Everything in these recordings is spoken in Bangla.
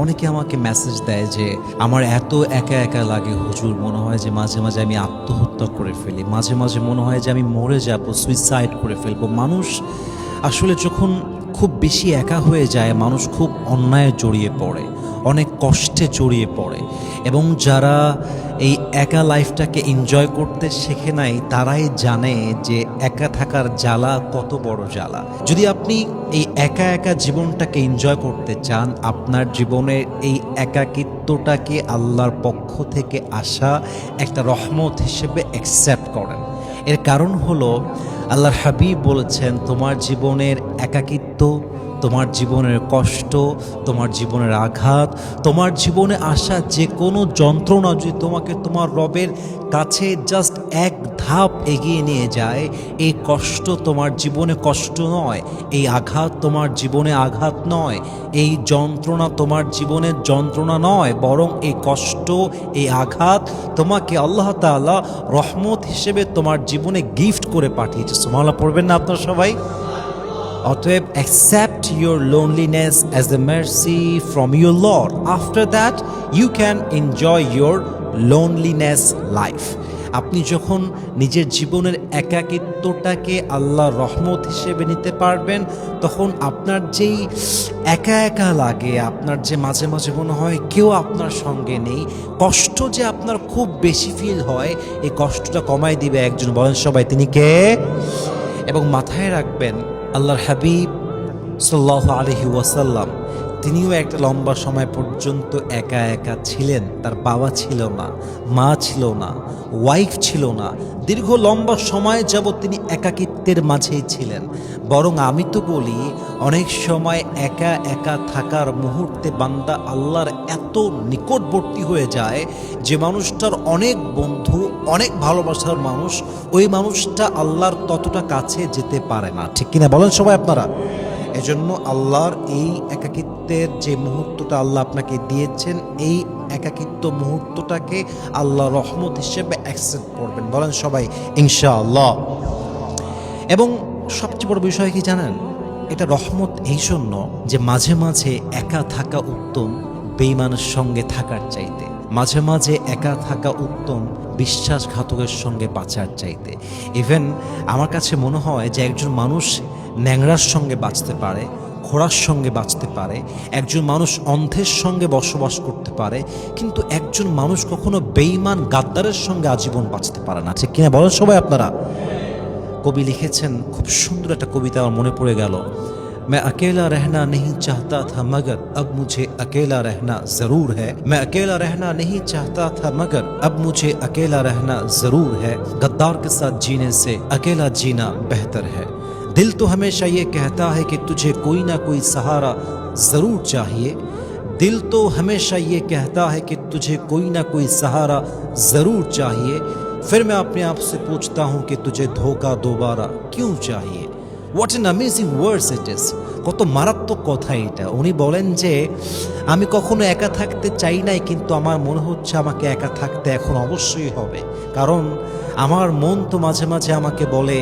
অনেকে আমাকে মেসেজ দেয় যে আমার এত একা একা লাগে হুজুর, মনে হয় যে মাঝে মাঝে আমি আত্মহত্যা করে ফেলি, মাঝে মাঝে মনে হয় যে আমি মরে যাব, সুইসাইড করে ফেলবো। মানুষ আসলে যখন খুব বেশি একা হয়ে যায়, মানুষ খুব অন্যায় জড়িয়ে পড়ে, অনেক কষ্টে জড়িয়ে পড়ে। এবং যারা এই একা লাইফটাকে এনজয় করতে শেখে নাই, তারাই জানে যে একা থাকার জ্বালা কত বড় জ্বালা। যদি আপনি এই একা একা জীবনটাকে এনজয় করতে চান, আপনার জীবনের এই একাকিত্বটাকে আল্লাহর পক্ষ থেকে আসা একটা রহমত হিসেবে অ্যাকসেপ্ট করেন। এর কারণ হলো আল্লাহর হাবিব বলেছেন, তোমার জীবনের একাকিত্ব, তোমার জীবনের কষ্ট, তোমার জীবনের আঘাত, তোমার জীবনে আসা যে কোনো যন্ত্রণা যদি তোমাকে তোমার রবের কাছে জাস্ট এক ধাপ এগিয়ে নিয়ে যায়, এই কষ্ট তোমার জীবনে কষ্ট নয়, এই আঘাত তোমার জীবনে আঘাত নয়, এই যন্ত্রণা তোমার জীবনের যন্ত্রণা নয়, বরং এই কষ্ট, এই আঘাত তোমাকে আল্লাহ তাআলা রহমত হিসেবে তোমার জীবনে গিফট করে পাঠিয়েছে। সুবহানাল্লাহ পড়বেন না আপনারা সবাই? অতএব accept your loneliness as a mercy from your Lord. After that, you can enjoy your loneliness life. আপনি যখন নিজের জীবনের একাকিত্বটাকে আল্লাহর রহমত হিসেবে নিতে পারবেন, তখন আপনার যেই একা একা লাগে, আপনার যে মাঝে মাঝে মনে হয় কেউ আপনার সঙ্গে নেই, কষ্ট যে আপনার খুব বেশি ফিল হয়, এই কষ্টটা কমায় দিবে একজন, বলেন সবাই তিনি কে? এবং মাথায় রাখবেন, আল্লাহর হাবিব সাল্লাল্লাহু আলাইহি ওয়াসাল্লাম তিনিও একটা লম্বা সময় পর্যন্ত একা একা ছিলেন। তার বাবা ছিল না, মা ছিল না, ওয়াইফ ছিল না, দীর্ঘ লম্বা সময় যাবৎ তিনি একাকিত্বের মাঝেই ছিলেন। বরং আমি তো বলি, অনেক সময় একা একা থাকার মুহূর্তে বান্দা আল্লাহর এত নিকটবর্তী হয়ে যায় যে মানুষটার অনেক বন্ধু, অনেক ভালোবাসার মানুষ, ওই মানুষটা আল্লাহর ততটা কাছে যেতে পারে না। ঠিক কিনা বলেন সবাই আপনারা? এজন্য আল্লাহর এই একাকিত্বের যে মুহূর্তটা আল্লাহ আপনাকে দিয়েছেন, এই একাকিত্ব মুহূর্তটাকে আল্লাহ রহমত হিসেবে অ্যাকসেপ্ট করবেন, বলেন সবাই ইনশাআল্লাহ। এবং সবচেয়ে বড় বিষয় কি জানেন? এটা রহমত এই জন্য যে মাঝে মাঝে একা থাকা উত্তম বেঈমানের সঙ্গে থাকার চাইতে, মাঝে মাঝে একা থাকা উত্তম বিশ্বাসঘাতকের সঙ্গে বাঁচার চাইতে। ইভেন আমার কাছে মনে হয় যে একজন মানুষ ন্যাংরার সঙ্গে বাঁচতে পারে, খোড়ার সঙ্গে বাঁচতে পারে, একজন মানুষ অন্ধের সঙ্গে বসবাস করতে পারে, কিন্তু একজন মানুষ কখনো বেঈমান গাদ্দারের সঙ্গে আজীবন বাঁচতে পারে না। ঠিক কিনা বলেন সবাই আপনারা? কবি লিখেছেন, খুব সুন্দর একটা কবিতা আমার মনে পড়ে গেল। मैं अकेला रहना नहीं चाहता था मगर अब मुझे अकेला रहना जरूर है। मैं अकेला रहना नहीं चाहता था मगर अब मुझे अकेला रहना जरूर है। गद्दार के साथ जीने से अकेला जीना बेहतर है। दिल तो हमेशा ये कहता है कि तुझे कोई ना कोई सहारा जरूर चाहिए। दिल तो हमेशा ये कहता है कि तुझे कोई ना कोई सहारा जरूर चाहिए। फिर मैं अपने आप से पूछता हूँ कि तुझे धोखा दोबारा क्यों चाहिए। What an amazing words it is! কত মারাত্মক কথা এটা। উনি বলেন যে আমি কখনো একা থাকতে চাই নাই, কিন্তু আমার মনে হচ্ছে আমাকে একা থাকতে এখন অবশ্যই হবে। কারণ আমার মন তো মাঝে মাঝে আমাকে বলে,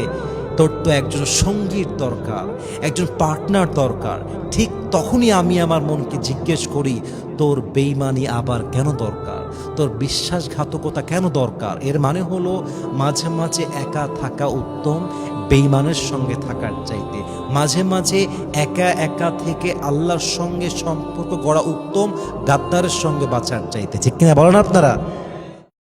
তোর তো একজন সঙ্গীর দরকার, একজন পার্টনার দরকার। ঠিক তখনই আমি আমার মনকে জিজ্ঞেস করি, তোর বেঈমানি আবার কেন দরকার, তোর বিশ্বাসঘাতকতা কেন দরকার? এর মানে হলো মাঝে মাঝে একা থাকা উত্তম বেঈমানের সঙ্গে থাকার চাইতে, মাঝে মাঝে একা একা থেকে আল্লাহর সঙ্গে সম্পর্ক গড়া উত্তম গাদ্দারের সঙ্গে বাঁচার চাইতে। ঠিক কিনা বলেন আপনারা?